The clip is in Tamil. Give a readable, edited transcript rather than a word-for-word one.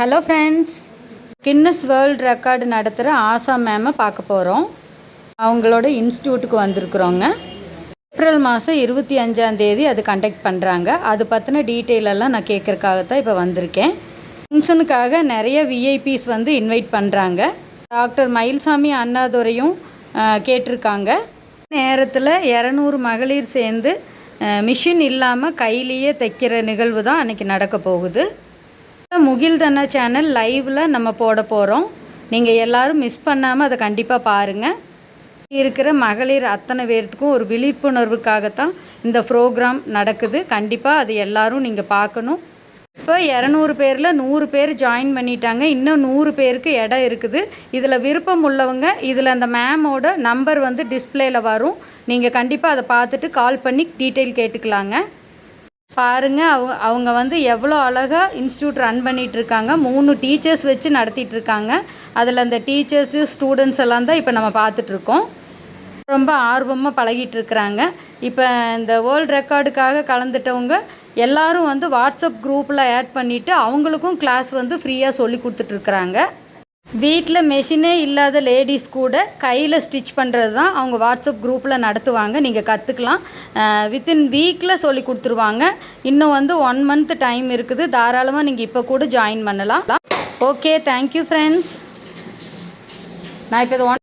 Hello friends, Guinness world record நடத்துகிற ஆசா மேமை பார்க்க போகிறோம். அவங்களோட இன்ஸ்டியூட்டுக்கு வந்திருக்குறோங்க. ஏப்ரல் மாதம் 25ஆம் தேதி அது கண்டக்ட் பண்ணுறாங்க. அது பற்றின டீட்டெயிலெல்லாம் நான் கேட்குறக்காகத்தான் இப்போ வந்திருக்கேன். ஃபங்க்ஷனுக்காக நிறைய விஐபிஸ் வந்து இன்வைட் பண்ணுறாங்க. டாக்டர் மயில்சாமி அண்ணாதுரையும் கேட்டிருக்காங்க. நேரத்தில் 200 மகளிர் சேர்ந்து மிஷின் இல்லாமல் கையிலேயே தைக்கிற நிகழ்வு தான் அன்றைக்கி நடக்க போகுது. முகில்தனா சேனல் லைவில் நம்ம போட போகிறோம். நீங்கள் எல்லோரும் மிஸ் பண்ணாமல் அதை கண்டிப்பாக பாருங்கள். இருக்கிற மகளிர் அத்தனை பேர்த்துக்கும் ஒரு விழிப்புணர்வுக்காகத்தான் இந்த ப்ரோக்ராம் நடக்குது. கண்டிப்பாக அது எல்லோரும் நீங்கள் பார்க்கணும். இப்போ 200 பேரில் 100 பேர் ஜாயின் பண்ணிட்டாங்க. இன்னும் 100 பேருக்கு இடம் இருக்குது. இதில் விருப்பம் உள்ளவங்க இதில் அந்த மேமோட நம்பர் வந்து டிஸ்பிளேயில் வரும். நீங்கள் கண்டிப்பாக அதை பார்த்துட்டு கால் பண்ணி டீட்டெயில் கேட்டுக்கலாங்க. பாருங்கள், அவங்க வந்து எவ்வளோ அழகாக இன்ஸ்டியூட் ரன் பண்ணிகிட்ருக்காங்க. 3 டீச்சர்ஸ் வச்சு நடத்திட்டுருக்காங்க. அதில் அந்த டீச்சர்ஸு ஸ்டூடெண்ட்ஸ் எல்லாம் தான் இப்போ நம்ம பார்த்துட்ருக்கோம். ரொம்ப ஆர்வமாக பழகிட்டுருக்குறாங்க. இப்போ இந்த வேர்ல்டு ரெக்கார்டுக்காக கலந்துட்டவங்க எல்லோரும் வந்து வாட்ஸ்அப் குரூப்பில் ஆட் பண்ணிவிட்டு அவங்களுக்கும் கிளாஸ் வந்து ஃப்ரீயாக சொல்லி கொடுத்துட்ருக்குறாங்க. வீட்டில் மெஷினே இல்லாத லேடிஸ் கூட கையில் ஸ்டிச் பண்ணுறது தான் அவங்க வாட்ஸ்அப் குரூப்பில் நடத்துவாங்க. நீங்கள் கற்றுக்கலாம். வித்தின் வீக்கில் சொல்லி கொடுத்துருவாங்க. இன்னும் வந்து 1 மந்த் டைம் இருக்குது. தாராளமாக நீங்கள் இப்போ கூட ஜாயின் பண்ணலாம். Okay, thank you friends. நான் இப்போ